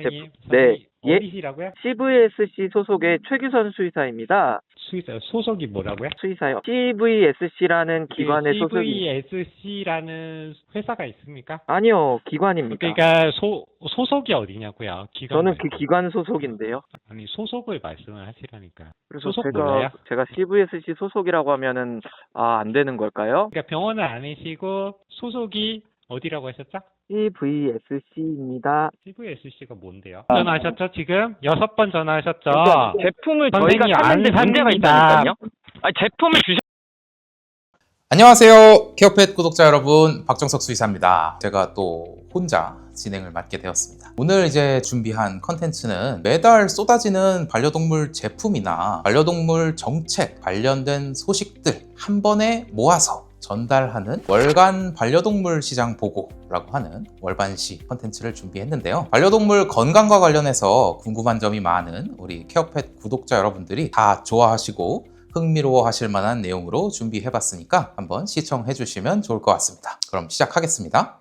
선생님, 네, 예, 어디시라고요? CVSC 소속의 최규선 수의사입니다. 수의사요. 소속이 뭐라고요? 수의사요. CVSC라는 기관의 소속이 CVSC라는 회사가 있습니까? 아니요, 기관입니다. 그러니까 소속이 어디냐고요? 기관 저는 그 말고. 기관 소속인데요. 아니 소속을 말씀을 하시라니까. 그래서 소속 몰라요? 제가 CVSC 소속이라고 하면은 안 되는 걸까요? 그러니까 병원을 아니시고 소속이 어디라고 하셨죠? CVSC입니다. CVSC가 뭔데요? 전화하셨죠 지금? 6번 전화하셨죠? 그러니까 제품을 저희가 선생님, 샀는데 안 문제가 삽니다. 있다니까요. 제품을 안녕하세요. 케어펫 구독자 여러분, 박정석 수의사입니다. 제가 또 혼자 진행을 맡게 되었습니다. 오늘 이제 준비한 컨텐츠는 매달 쏟아지는 반려동물 제품이나 반려동물 정책 관련된 소식들 한 번에 모아서 전달하는 월간 반려동물 시장 보고라고 하는 월반시 컨텐츠를 준비했는데요. 반려동물 건강과 관련해서 궁금한 점이 많은 우리 케어펫 구독자 여러분들이 다 좋아하시고 흥미로워 하실 만한 내용으로 준비해봤으니까 한번 시청해 주시면 좋을 것 같습니다. 그럼 시작하겠습니다.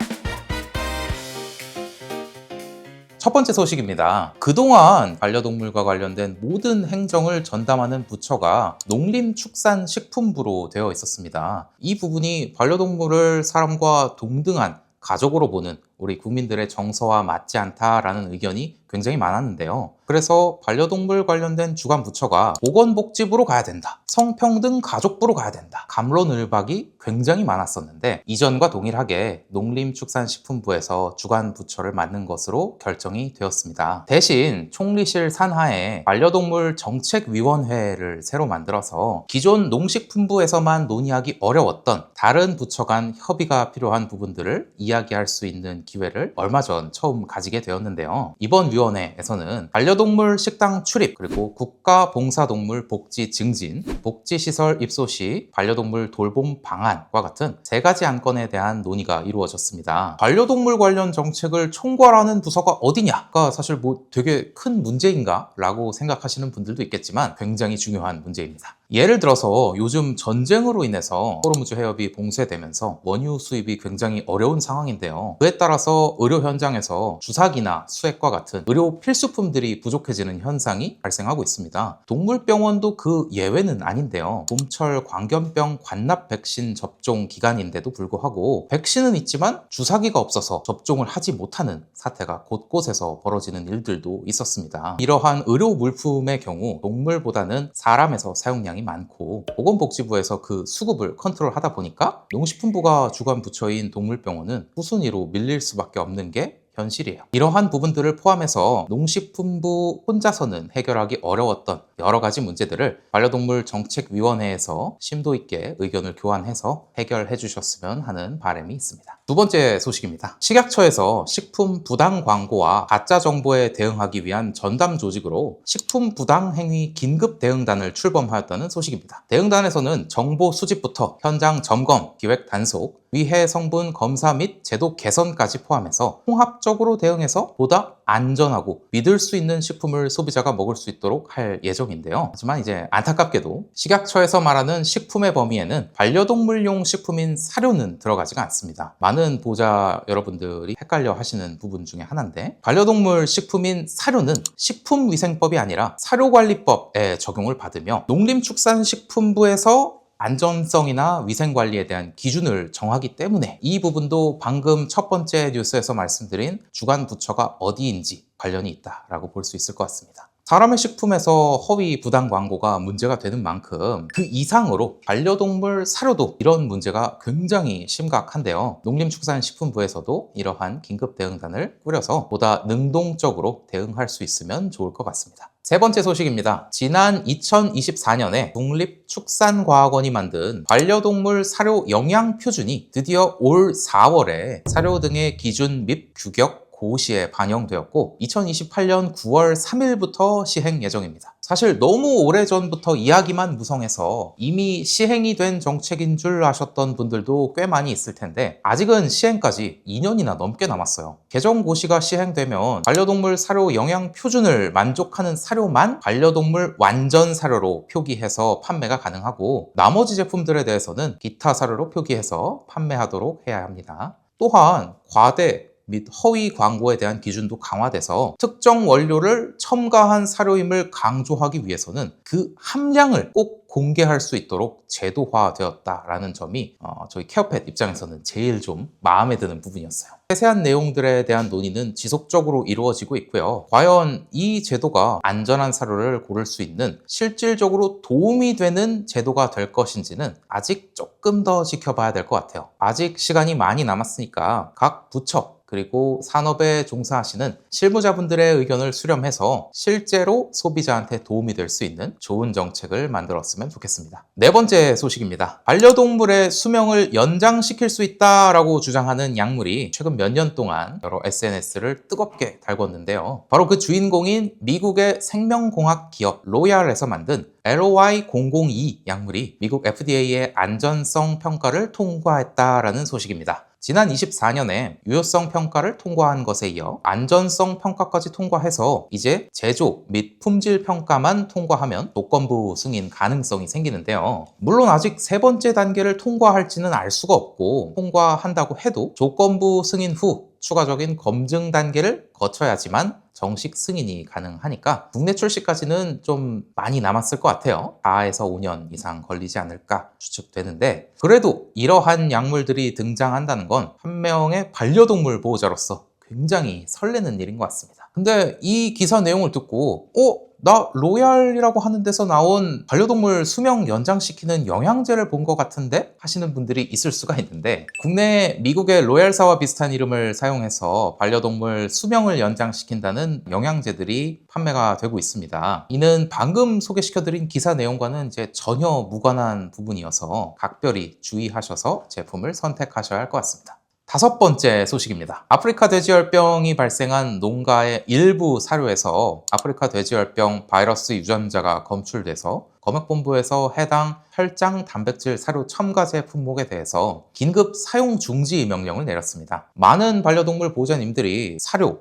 첫 번째 소식입니다. 그동안 반려동물과 관련된 모든 행정을 전담하는 부처가 농림축산식품부로 되어 있었습니다. 이 부분이 반려동물을 사람과 동등한 가족으로 보는 우리 국민들의 정서와 맞지 않다라는 의견이 굉장히 많았는데요. 그래서 반려동물 관련된 주관 부처가 보건복지부로 가야 된다, 성평등 가족부로 가야 된다, 갑론을박이 굉장히 많았었는데 이전과 동일하게 농림축산식품부에서 주관 부처를 맡는 것으로 결정이 되었습니다. 대신 총리실 산하에 반려동물 정책위원회를 새로 만들어서 기존 농식품부에서만 논의하기 어려웠던 다른 부처 간 협의가 필요한 부분들을 이야기할 수 있는 기회를 얼마 전 처음 가지게 되었는데요. 이번 위원회에서는 반려동물 식당 출입, 그리고 국가봉사동물 복지 증진, 복지시설 입소 시 반려동물 돌봄 방안과 같은 3가지 안건에 대한 논의가 이루어졌습니다. 반려동물 관련 정책을 총괄하는 부서가 어디냐가 사실 되게 큰 문제인가? 라고 생각하시는 분들도 있겠지만 굉장히 중요한 문제입니다. 예를 들어서 요즘 전쟁으로 인해서 호르무즈 해협이 봉쇄되면서 원유 수입이 굉장히 어려운 상황인데요. 그에 따라서 의료 현장에서 주사기나 수액과 같은 의료 필수품들이 부족해지는 현상이 발생하고 있습니다. 동물병원도 그 예외는 아닌데요. 봄철 광견병 관납 백신 접종 기간인데도 불구하고 백신은 있지만 주사기가 없어서 접종을 하지 못하는 사태가 곳곳에서 벌어지는 일들도 있었습니다. 이러한 의료 물품의 경우 동물보다는 사람에서 사용량이 많고 보건복지부에서 그 수급을 컨트롤하다 보니까 농식품부가 주관 부처인 동물병원은 후순위로 밀릴 수밖에 없는 게 현실이에요. 이러한 부분들을 포함해서 농식품부 혼자서는 해결하기 어려웠던 여러 가지 문제들을 반려동물 정책위원회에서 심도 있게 의견을 교환해서 해결해 주셨으면 하는 바람이 있습니다. 두 번째 소식입니다. 식약처에서 식품 부당 광고와 가짜 정보에 대응하기 위한 전담 조직으로 식품 부당 행위 긴급 대응단을 출범하였다는 소식입니다. 대응단에서는 정보 수집부터 현장 점검, 기획 단속, 위해 성분 검사 및 제도 개선까지 포함해서 통합적으로 대응해서 보다 안전하고 믿을 수 있는 식품을 소비자가 먹을 수 있도록 할 예정인데요. 하지만 이제 안타깝게도 식약처에서 말하는 식품의 범위에는 반려동물용 식품인 사료는 들어가지가 않습니다. 많은 보호자 여러분들이 헷갈려 하시는 부분 중에 하나인데, 반려동물 식품인 사료는 식품위생법이 아니라 사료관리법에 적용을 받으며 농림축산식품부에서 안전성이나 위생관리에 대한 기준을 정하기 때문에 이 부분도 방금 첫 번째 뉴스에서 말씀드린 주관 부처가 어디인지 관련이 있다라고 볼 수 있을 것 같습니다. 사람의 식품에서 허위 부당 광고가 문제가 되는 만큼 그 이상으로 반려동물 사료도 이런 문제가 굉장히 심각한데요. 농림축산식품부에서도 이러한 긴급 대응단을 꾸려서 보다 능동적으로 대응할 수 있으면 좋을 것 같습니다. 세 번째 소식입니다. 지난 2024년에 국립축산과학원이 만든 반려동물 사료 영양 표준이 드디어 올 4월에 사료 등의 기준 및 규격 고시에 반영되었고 2028년 9월 3일부터 시행 예정입니다. 사실 너무 오래전부터 이야기만 무성해서 이미 시행이 된 정책인 줄 아셨던 분들도 꽤 많이 있을 텐데 아직은 시행까지 2년이나 넘게 남았어요. 개정 고시가 시행되면 반려동물 사료 영양 표준을 만족하는 사료만 반려동물 완전 사료로 표기해서 판매가 가능하고 나머지 제품들에 대해서는 기타 사료로 표기해서 판매하도록 해야 합니다. 또한 과대 및 허위 광고에 대한 기준도 강화돼서 특정 원료를 첨가한 사료임을 강조하기 위해서는 그 함량을 꼭 공개할 수 있도록 제도화되었다라는 점이 저희 케어펫 입장에서는 제일 좀 마음에 드는 부분이었어요. 세세한 내용들에 대한 논의는 지속적으로 이루어지고 있고요. 과연 이 제도가 안전한 사료를 고를 수 있는 실질적으로 도움이 되는 제도가 될 것인지는 아직 조금 더 지켜봐야 될 것 같아요. 아직 시간이 많이 남았으니까 각 부처 그리고 산업에 종사하시는 실무자분들의 의견을 수렴해서 실제로 소비자한테 도움이 될 수 있는 좋은 정책을 만들었으면 좋겠습니다. 네 번째 소식입니다. 반려동물의 수명을 연장시킬 수 있다라고 주장하는 약물이 최근 몇 년 동안 여러 SNS를 뜨겁게 달궜는데요. 바로 그 주인공인 미국의 생명공학 기업 로얄에서 만든 LOI-002 약물이 미국 FDA의 안전성 평가를 통과했다라는 소식입니다. 지난 24년에 유효성 평가를 통과한 것에 이어 안전성 평가까지 통과해서 이제 제조 및 품질 평가만 통과하면 조건부 승인 가능성이 생기는데요. 물론 아직 세 번째 단계를 통과할지는 알 수가 없고 통과한다고 해도 조건부 승인 후 추가적인 검증 단계를 거쳐야지만 정식 승인이 가능하니까 국내 출시까지는 좀 많이 남았을 것 같아요. 4에서 5년 이상 걸리지 않을까 추측되는데 그래도 이러한 약물들이 등장한다는 건 한 명의 반려동물 보호자로서 굉장히 설레는 일인 것 같습니다. 근데 이 기사 내용을 듣고 나 로얄이라고 하는 데서 나온 반려동물 수명 연장시키는 영양제를 본 것 같은데 하시는 분들이 있을 수가 있는데 국내 미국의 로얄사와 비슷한 이름을 사용해서 반려동물 수명을 연장시킨다는 영양제들이 판매가 되고 있습니다. 이는 방금 소개시켜드린 기사 내용과는 이제 전혀 무관한 부분이어서 각별히 주의하셔서 제품을 선택하셔야 할 것 같습니다. 다섯 번째 소식입니다. 아프리카 돼지열병이 발생한 농가의 일부 사료에서 아프리카 돼지열병 바이러스 유전자가 검출돼서 검역본부에서 해당 혈장 단백질 사료 첨가제 품목에 대해서 긴급 사용 중지 명령을 내렸습니다. 많은 반려동물 보호자님들이 사료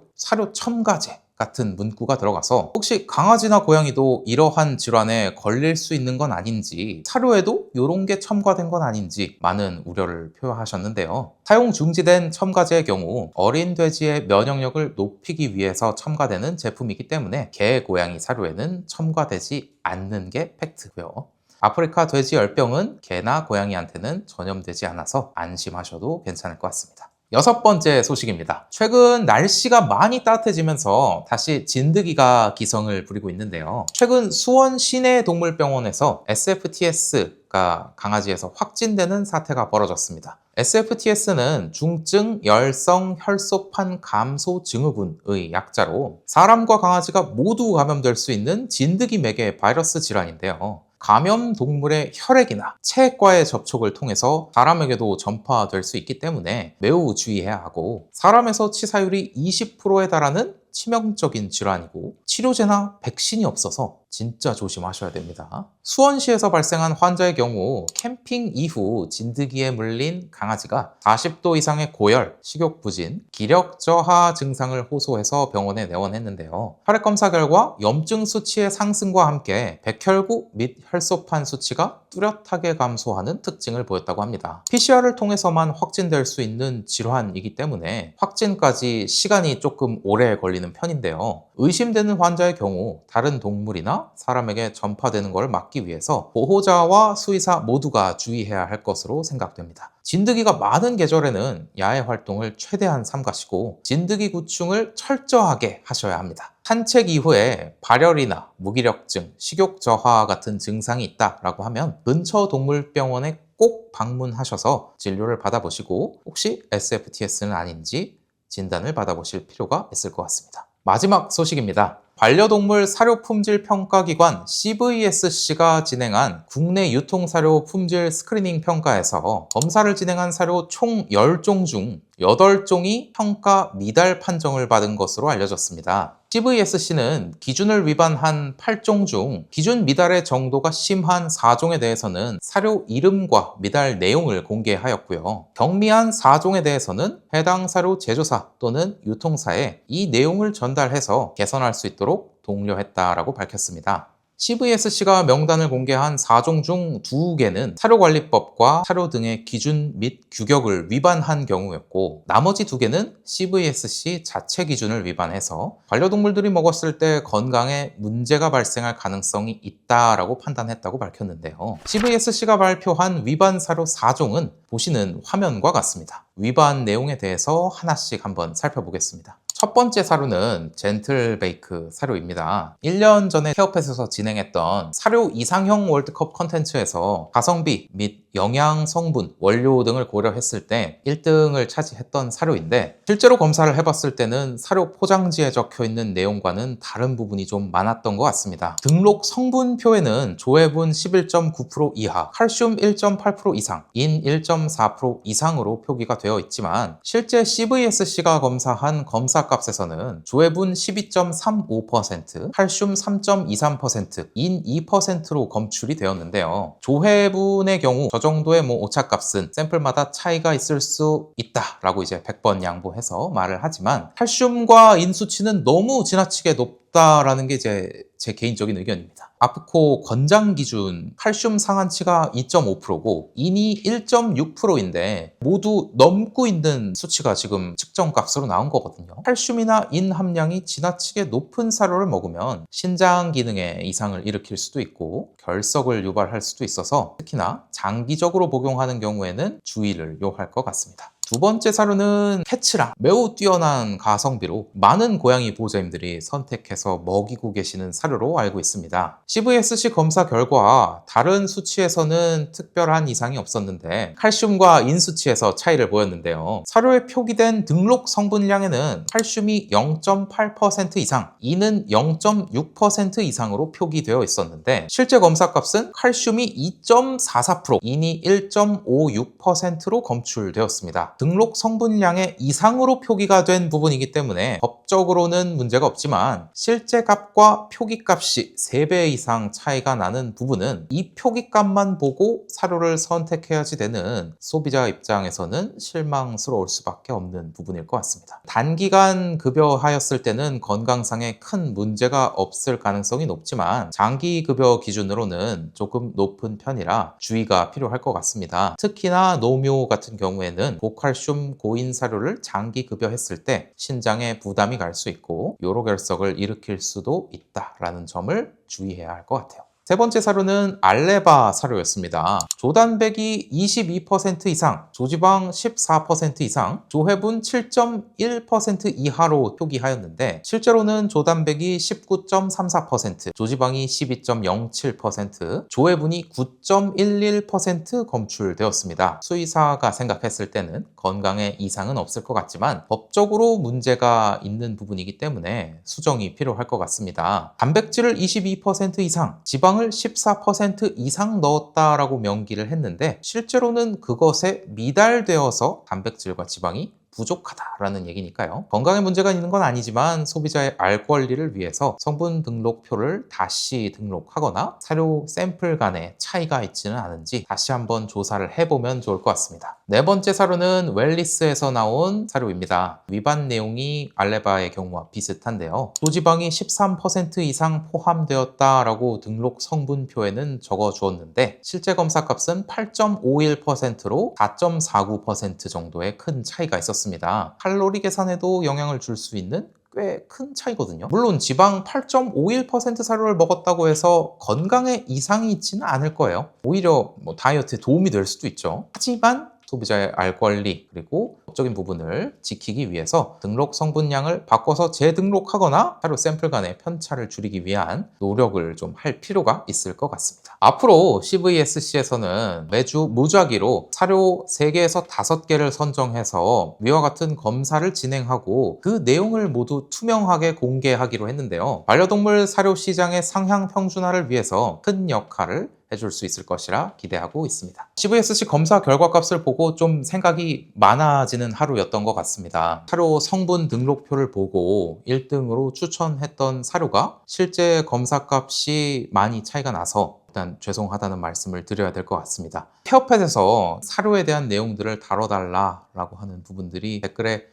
첨가제 같은 문구가 들어가서 혹시 강아지나 고양이도 이러한 질환에 걸릴 수 있는 건 아닌지 사료에도 이런 게 첨가된 건 아닌지 많은 우려를 표하셨는데요. 사용 중지된 첨가제의 경우 어린 돼지의 면역력을 높이기 위해서 첨가되는 제품이기 때문에 개, 고양이 사료에는 첨가되지 않는 게 팩트고요. 아프리카 돼지열병은 개나 고양이한테는 전염되지 않아서 안심하셔도 괜찮을 것 같습니다. 여섯 번째 소식입니다. 최근 날씨가 많이 따뜻해지면서 다시 진드기가 기성을 부리고 있는데요. 최근 수원 시내동물병원에서 SFTS가 강아지에서 확진되는 사태가 벌어졌습니다. SFTS는 중증 열성 혈소판 감소 증후군의 약자로 사람과 강아지가 모두 감염될 수 있는 진드기맥의 바이러스 질환인데요. 감염 동물의 혈액이나 체액과의 접촉을 통해서 사람에게도 전파될 수 있기 때문에 매우 주의해야 하고 사람에서 치사율이 20%에 달하는 치명적인 질환이고 치료제나 백신이 없어서 진짜 조심하셔야 됩니다. 수원시에서 발생한 환자의 경우 캠핑 이후 진드기에 물린 강아지가 40도 이상의 고열, 식욕부진, 기력 저하 증상을 호소해서 병원에 내원했는데요. 혈액 검사 결과 염증 수치의 상승과 함께 백혈구 및 혈소판 수치가 뚜렷하게 감소하는 특징을 보였다고 합니다. PCR을 통해서만 확진될 수 있는 질환이기 때문에 확진까지 시간이 조금 오래 걸리는 편인데요. 의심되는 환자의 경우 다른 동물이나 사람에게 전파되는 것을 막기 위해서 보호자와 수의사 모두가 주의해야 할 것으로 생각됩니다. 진드기가 많은 계절에는 야외 활동을 최대한 삼가시고 진드기 구충을 철저하게 하셔야 합니다. 산책 이후에 발열이나 무기력증, 식욕 저하 같은 증상이 있다라고 하면 근처 동물병원에 꼭 방문하셔서 진료를 받아보시고 혹시 SFTS는 아닌지 진단을 받아보실 필요가 있을 것 같습니다. 마지막 소식입니다. 반려동물 사료 품질 평가기관 CVSC가 진행한 국내 유통사료 품질 스크리닝 평가에서 검사를 진행한 사료 총 10종 중 8종이 평가 미달 판정을 받은 것으로 알려졌습니다. CVSC는 기준을 위반한 8종 중 기준 미달의 정도가 심한 4종에 대해서는 사료 이름과 미달 내용을 공개하였고요. 경미한 4종에 대해서는 해당 사료 제조사 또는 유통사에 이 내용을 전달해서 개선할 수 있도록 독려했다라고 밝혔습니다. CVSC가 명단을 공개한 4종 중 2개는 사료관리법과 사료 등의 기준 및 규격을 위반한 경우였고, 나머지 2개는 CVSC 자체 기준을 위반해서 반려동물들이 먹었을 때 건강에 문제가 발생할 가능성이 있다라고 판단했다고 밝혔는데요. CVSC가 발표한 위반 사료 4종은 보시는 화면과 같습니다. 위반 내용에 대해서 하나씩 한번 살펴보겠습니다. 첫 번째 사료는 젠틀 베이크 사료입니다. 1년 전에 케어펫에서 진행했던 사료 이상형 월드컵 컨텐츠에서 가성비 및 영양, 성분, 원료 등을 고려했을 때 1등을 차지했던 사료인데, 실제로 검사를 해봤을 때는 사료 포장지에 적혀있는 내용과는 다른 부분이 좀 많았던 것 같습니다. 등록 성분표에는 조해분 11.9% 이하, 칼슘 1.8% 이상, 인 1.4% 이상으로 표기가 되어 있지만, 실제 CVSC가 검사한 검사값에서는 조해분 12.35%, 칼슘 3.23%, 인 2%로 검출이 되었는데요. 조해분의 경우 저 정도의 오차값은 샘플마다 차이가 있을 수 있다라고 이제 100번 양보해서 말을 하지만, 칼슘과 인 수치는 너무 지나치게 높다라는 게 이제 제 개인적인 의견입니다. 아프코 권장 기준 칼슘 상한치가 2.5%고 인이 1.6%인데 모두 넘고 있는 수치가 지금 측정값으로 나온 거거든요. 칼슘이나 인 함량이 지나치게 높은 사료를 먹으면 신장 기능에 이상을 일으킬 수도 있고 결석을 유발할 수도 있어서 특히나 장기적으로 복용하는 경우에는 주의를 요할 것 같습니다. 두 번째 사료는 캐츠랑 매우 뛰어난 가성비로 많은 고양이 보호자님들이 선택해서 먹이고 계시는 사료로 알고 있습니다. CVSC 검사 결과 다른 수치에서는 특별한 이상이 없었는데 칼슘과 인 수치에서 차이를 보였는데요. 사료에 표기된 등록 성분량에는 칼슘이 0.8% 이상, 인은 0.6% 이상으로 표기되어 있었는데 실제 검사값은 칼슘이 2.44%, 인이 1.56%로 검출되었습니다. 등록 성분량의 이상으로 표기가 된 부분이기 때문에 법적으로는 문제가 없지만 실제 값과 표기값이 3배 이상 차이가 나는 부분은 이 표기값만 보고 사료를 선택해야지 되는 소비자 입장에서는 실망스러울 수밖에 없는 부분일 것 같습니다. 단기간 급여하였을 때는 건강상에 큰 문제가 없을 가능성이 높지만 장기 급여 기준으로는 조금 높은 편이라 주의가 필요할 것 같습니다. 특히나 노묘 같은 경우에는 고칼슘 고인 사료를 장기 급여했을 때 신장에 부담이 갈 수 있고 요로결석을 일으킬 수도 있다라는 점을 주의해야 할 것 같아요. 세 번째 사료는 알레바 사료였습니다. 조단백이 22% 이상, 조지방 14% 이상, 조해분 7.1% 이하로 표기하였는데 실제로는 조단백이 19.34%, 조지방이 12.07%, 조해분이 9.11% 검출되었습니다. 수의사가 생각했을 때는 건강에 이상은 없을 것 같지만 법적으로 문제가 있는 부분이기 때문에 수정이 필요할 것 같습니다. 단백질을 22% 이상, 지방을 14% 이상 넣었다라고 명기를 했는데 실제로는 그것에 미달되어서 단백질과 지방이 부족하다라는 얘기니까요. 건강에 문제가 있는 건 아니지만 소비자의 알 권리를 위해서 성분 등록표를 다시 등록하거나 사료 샘플 간에 차이가 있지는 않은지 다시 한번 조사를 해보면 좋을 것 같습니다. 네 번째 사료는 웰리스에서 나온 사료입니다. 위반 내용이 알레바의 경우와 비슷한데요. 조지방이 13% 이상 포함되었다라고 등록 성분표에는 적어주었는데 실제 검사값은 8.51%로 4.49% 정도의 큰 차이가 있었습니다. 칼로리 계산에도 영향을 줄 수 있는 꽤 큰 차이거든요. 물론 지방 8.51% 사료를 먹었다고 해서 건강에 이상이 있지는 않을 거예요. 오히려 다이어트에 도움이 될 수도 있죠. 하지만 소비자의 알 권리 그리고 법적인 부분을 지키기 위해서 등록 성분량을 바꿔서 재등록하거나 사료 샘플 간의 편차를 줄이기 위한 노력을 좀 할 필요가 있을 것 같습니다. 앞으로 CVSC에서는 매주 무작위로 사료 3개에서 5개를 선정해서 위와 같은 검사를 진행하고 그 내용을 모두 투명하게 공개하기로 했는데요. 반려동물 사료 시장의 상향 평준화를 위해서 큰 역할을 해줄 수 있을 것이라 기대하고 있습니다. CVSC 검사 결과값을 보고 좀 생각이 많아지는 하루였던 것 같습니다. 사료 성분 등록표를 보고 1등으로 추천했던 사료가 실제 검사값이 많이 차이가 나서 일단 죄송하다는 말씀을 드려야 될 것 같습니다. 케어펫에서 사료에 대한 내용들을 다뤄달라고 하는 부분들이 댓글에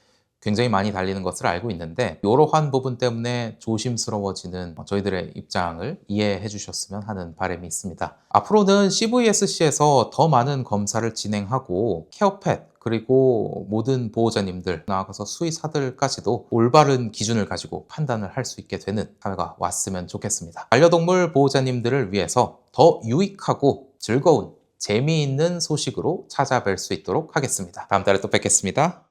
굉장히 많이 달리는 것을 알고 있는데 이러한 부분 때문에 조심스러워지는 저희들의 입장을 이해해 주셨으면 하는 바람이 있습니다. 앞으로는 CVSC에서 더 많은 검사를 진행하고 케어펫 그리고 모든 보호자님들 나아가서 수의사들까지도 올바른 기준을 가지고 판단을 할 수 있게 되는 사회가 왔으면 좋겠습니다. 반려동물 보호자님들을 위해서 더 유익하고 즐거운 재미있는 소식으로 찾아뵐 수 있도록 하겠습니다. 다음 달에 또 뵙겠습니다.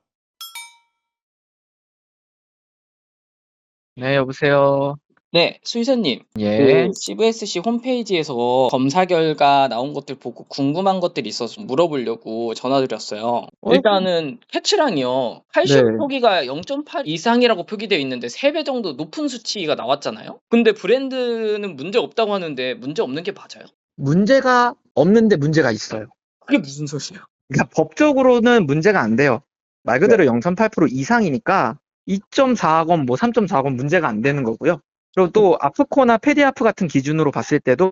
네, 여보세요. 네, 수의사님. 예. CVSC 홈페이지에서 검사 결과 나온 것들 보고 궁금한 것들이 있어서 물어보려고 전화드렸어요. 일단은 패치랑이요. 칼슘 네. 표기가 0.8 이상이라고 표기되어 있는데 3배 정도 높은 수치가 나왔잖아요. 근데 브랜드는 문제 없다고 하는데 문제 없는 게 맞아요? 문제가 없는데 문제가 있어요. 그게 무슨 소리예요? 그러니까 법적으로는 문제가 안 돼요. 말 그대로 0.8% 이상이니까 2.4건 뭐 3.4건 문제가 안 되는 거고요. 그리고 또 아프코나 페디아프 같은 기준으로 봤을 때도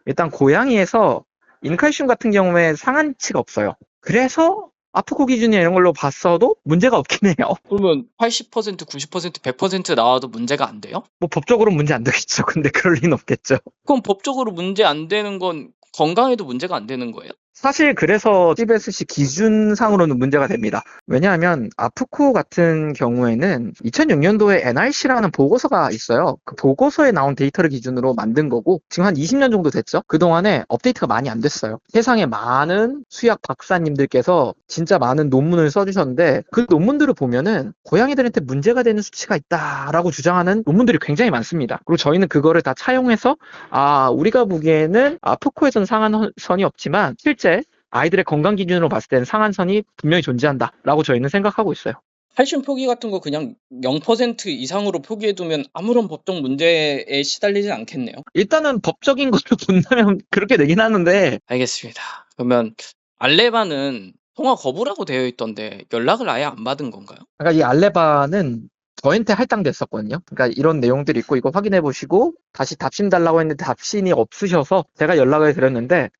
일단 고양이에서 인칼슘 같은 경우에 상한치가 없어요. 그래서 아프코 기준이나 이런 걸로 봤어도 문제가 없긴 해요. 그러면 80%, 90%, 100% 나와도 문제가 안 돼요? 뭐 법적으로는 문제 안 되겠죠. 근데 그럴 리는 없겠죠. 그럼 법적으로 문제 안 되는 건 건강에도 문제가 안 되는 거예요? 사실 그래서 CBSC 기준상으로는 문제가 됩니다. 왜냐하면 아프코 같은 경우에는 2006년도에 NRC라는 보고서가 있어요. 그 보고서에 나온 데이터를 기준으로 만든 거고 지금 한 20년 정도 됐죠. 그동안에 업데이트가 많이 안 됐어요. 세상에 많은 수의학 박사님들께서 진짜 많은 논문을 써주셨는데 그 논문들을 보면은 고양이들한테 문제가 되는 수치가 있다라고 주장하는 논문들이 굉장히 많습니다. 그리고 저희는 그거를 다 차용해서 우리가 보기에는 아프코에서는 상한선이 없지만 실제 아이들의 건강 기준으로 봤을 때는 상한선이 분명히 존재한다라고 저희는 생각하고 있어요. 칼슘 표기 같은 거 그냥 0% 이상으로 표기해두면 아무런 법적 문제에 시달리진 않겠네요. 일단은 법적인 것을 본다면 그렇게 되긴 하는데 알겠습니다. 그러면 알레바는 통화 거부라고 되어 있던데 연락을 아예 안 받은 건가요? 그러니까 이 알레바는 저한테 할당됐었거든요. 그러니까 이런 내용들이 있고 이거 확인해 보시고 다시 답신 달라고 했는데 답신이 없으셔서 제가 연락을 드렸는데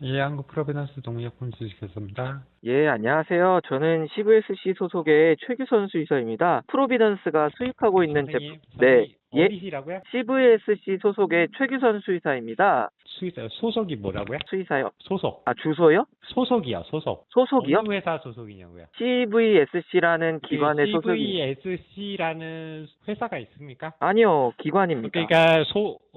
예, 한국 프로비던스 동의약품 주시겠습니다. 예, 안녕하세요. 저는 CVSC 소속의 최규선 수의사입니다. 프로비던스가 수입하고 있는 제품, 네, 예, 어디시라고요? CVSC 소속의 최규선 수의사입니다. 수의사요. 소속이 뭐라고요? 수의사요. 소속. 주소요? 소속이요, 소속. 소속이요? 어느 회사 소속이냐고요? CVSC라는 기관의 소속이. CVSC라는 회사가 있습니까? 아니요, 기관입니다. 그러니까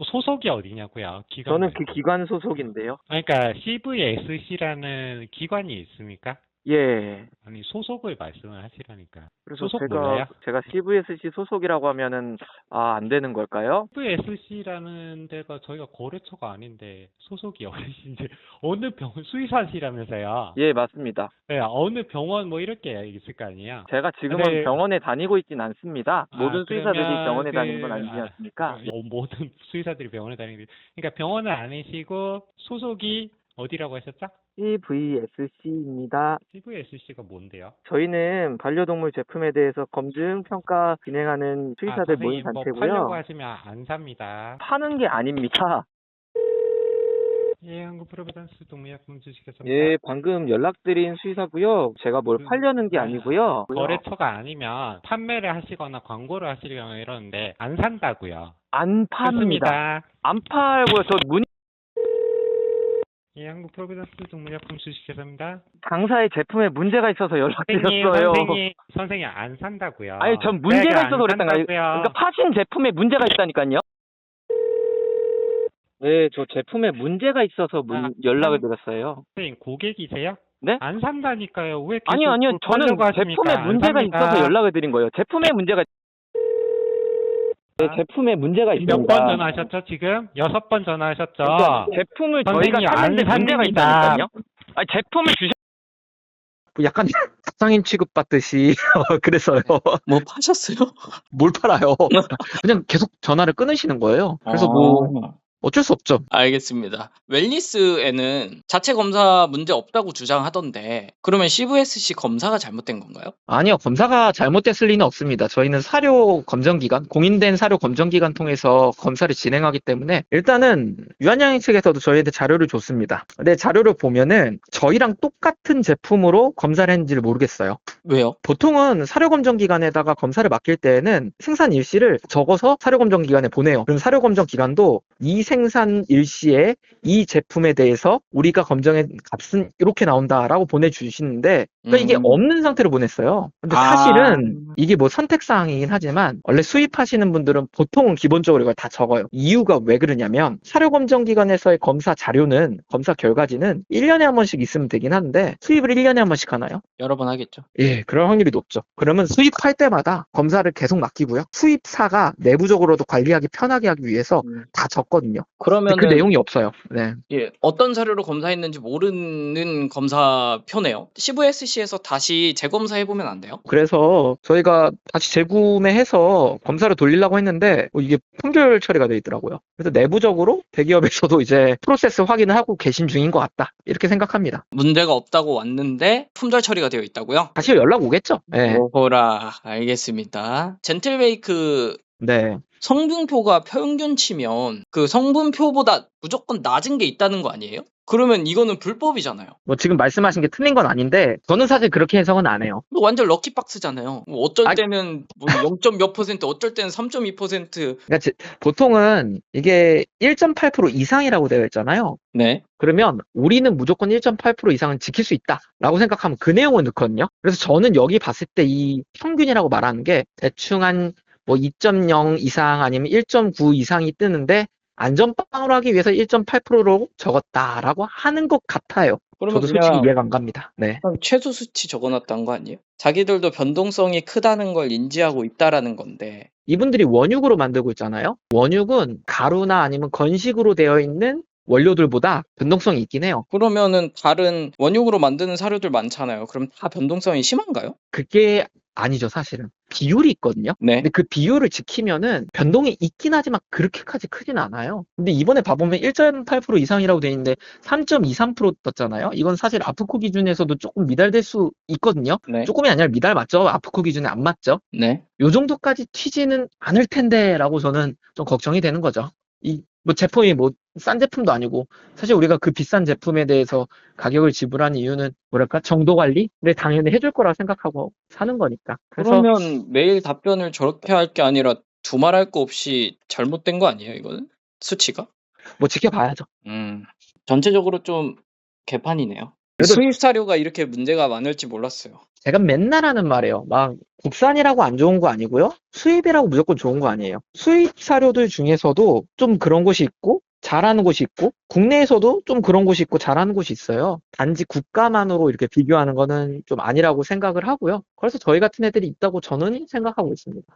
소속이 어디냐고요? 기관 저는 그 말고. 기관 소속인데요. 그러니까 CVSC라는 기관이 있습니까? 예. 아니 소속을 말씀을 하시라니까. 그래서 소속 몰라요? 제가 CVSC 소속이라고 하면은 안 되는 걸까요? CVSC라는 데가 저희가 거래처가 아닌데 소속이 어디신지 어느 병원 수의사시라면서요? 예, 맞습니다. 네, 어느 병원 뭐 이렇게 있을 거 아니에요? 제가 지금은 네. 병원에 다니고 있진 않습니다. 모든 수의사들이 그러면 병원에 다니는 건 아니지 않습니까? 모든 수의사들이 병원에 다니는 그러니까 병원은 아니시고 소속이 어디라고 하셨죠? CVSC입니다. CVSC가 뭔데요? 저희는 반려동물 제품에 대해서 검증, 평가 진행하는 수의사들 모임 선생님, 뭐 단체고요. 팔려고 하시면 안 삽니다. 파는 게 아닙니다. 예, 한국 프로비던스 동의약품 주시겠습니다. 예, 방금 연락드린 수의사고요. 제가 뭘 팔려는 게 아니고요. 거래처가 아니면 판매를 하시거나 광고를 하시려면 이러는데 안 산다고요. 안 팝니다. 좋습니다. 안 팔고요. 저 예, 한국 프로비던스 동의약품 주시겠습니다. 당사의 제품에 문제가 있어서 연락드렸어요. 선생님 안 산다고요. 아니, 전 문제가 안 있어서 그랬다니까요. 그러니까 파신 제품에 문제가 있다니까요. 네, 저 제품에 문제가 있어서 연락을 드렸어요. 선생님 고객이세요? 네? 안 산다니까요. 왜 계속 아니요. 그걸 저는 팔려고 하십니까? 제품에 안 문제가 삽니다. 있어서 연락을 드린 거예요. 제품에 문제가 네, 제품에 문제가 있습니다. 몇 번 전화하셨죠, 지금? 6번 전화하셨죠? 그러니까 제품을 저희가 선생님, 샀는데 안 문제가 삽니다. 있다니까요. 아니, 제품을 뭐 약간 상인 취급받듯이 그래서요. 뭐 파셨어요? 뭘 팔아요? 그냥 계속 전화를 끊으시는 거예요. 그래서 뭐 어쩔 수 없죠. 알겠습니다. 웰니스에는 자체 검사 문제 없다고 주장하던데 그러면 CVSC 검사가 잘못된 건가요? 아니요, 검사가 잘못됐을 리는 없습니다. 저희는 사료 검정기관, 공인된 사료 검정기관 통해서 검사를 진행하기 때문에 일단은 유한양행 측에서도 저희한테 자료를 줬습니다. 근데 자료를 보면은 저희랑 똑같은 제품으로 검사를 했는지를 모르겠어요. 왜요? 보통은 사료검정기관에다가 검사를 맡길 때에는 생산 일시를 적어서 사료검정기관에 보내요. 그럼 사료검정기관도 이 생산 일시에 이 제품에 대해서 우리가 검정한 값은 이렇게 나온다라고 보내주시는데 그러니까 이게 없는 상태로 보냈어요. 근데 사실은 이게 뭐 선택사항이긴 하지만 원래 수입하시는 분들은 보통은 기본적으로 이걸 다 적어요. 이유가 왜 그러냐면 사료검정기관에서의 검사 자료는 검사 결과지는 1년에 한 번씩 있으면 되긴 한데 수입을 1년에 한 번씩 하나요? 여러 번 하겠죠. 예, 그럴 확률이 높죠. 그러면 수입할 때마다 검사를 계속 맡기고요. 수입사가 내부적으로도 관리하기 편하게 하기 위해서 다 적거든요. 근데 그 그러면은 내용이 없어요. 네. 예, 어떤 사료로 검사했는지 모르는 검사표네요. CVSC에서 다시 재검사해보면 안 돼요? 그래서 저희가 다시 재구매해서 검사를 돌리려고 했는데 이게 품절 처리가 돼 있더라고요. 그래서 내부적으로 대기업에서도 이제 프로세스 확인을 하고 계신 중인 것 같다. 이렇게 생각합니다. 문제가 없다고 왔는데 품절 처리가 되어 있다고요? 다시 연락 오겠죠? 네. 오호라, 알겠습니다. 젠틀베이크 네. 성분표가 평균치면 그 성분표보다 무조건 낮은 게 있다는 거 아니에요? 그러면 이거는 불법이잖아요. 뭐 지금 말씀하신 게 틀린 건 아닌데 저는 사실 그렇게 해석은 안 해요. 이거 완전 럭키박스잖아요. 뭐 어쩔 아- 때는 뭐 0. 몇 %, 어쩔 때는 3.2%. 그러니까 보통은 이게 1.8% 이상이라고 되어 있잖아요. 네. 그러면 우리는 무조건 1.8% 이상은 지킬 수 있다라고 생각하면 그 내용을 넣거든요. 그래서 저는 여기 봤을 때 이 평균이라고 말하는 게 대충 한 뭐 2.0 이상 아니면 1.9 이상이 뜨는데 안전빵으로 하기 위해서 1.8%로 적었다라고 하는 것 같아요. 그러면 저도 솔직히 그냥 이해가 안 갑니다. 네. 최소 수치 적어놨다는 거 아니에요? 자기들도 변동성이 크다는 걸 인지하고 있다라는 건데. 이분들이 원육으로 만들고 있잖아요. 원육은 가루나 아니면 건식으로 되어 있는 원료들보다 변동성이 있긴 해요. 그러면은 다른 원육으로 만드는 사료들 많잖아요. 그럼 다 변동성이 심한가요? 그게 아니죠, 사실은. 비율이 있거든요. 네. 근데 그 비율을 지키면은 변동이 있긴 하지만 그렇게까지 크진 않아요. 근데 이번에 봐보면 1.8% 이상이라고 돼 있는데 3.23% 떴잖아요. 이건 사실 아프코 기준에서도 조금 미달될 수 있거든요. 네. 조금이 아니라 미달 맞죠? 아프코 기준에 안 맞죠? 네. 요 정도까지 튀지는 않을 텐데 라고 저는 좀 걱정이 되는 거죠. 뭐 제품이 뭐 싼 제품도 아니고 사실 우리가 그 비싼 제품에 대해서 가격을 지불하는 이유는 뭐랄까 정도 관리를 당연히 해줄 거라 생각하고 사는 거니까. 그래서 그러면 매일 답변을 저렇게 할 게 아니라 두말할 거 없이 잘못된 거 아니에요, 이거는? 수치가? 뭐 지켜봐야죠. 전체적으로 좀 개판이네요. 그래도- 수입 사료가 이렇게 문제가 많을지 몰랐어요. 제가 맨날 하는 말이에요. 막 국산이라고 안 좋은 거 아니고요. 수입이라고 무조건 좋은 거 아니에요. 수입 사료들 중에서도 좀 그런 곳이 있고 잘하는 곳이 있고 국내에서도 좀 그런 곳이 있고 잘하는 곳이 있어요. 단지 국가만으로 이렇게 비교하는 거는 좀 아니라고 생각을 하고요. 그래서 저희 같은 애들이 있다고 저는 생각하고 있습니다.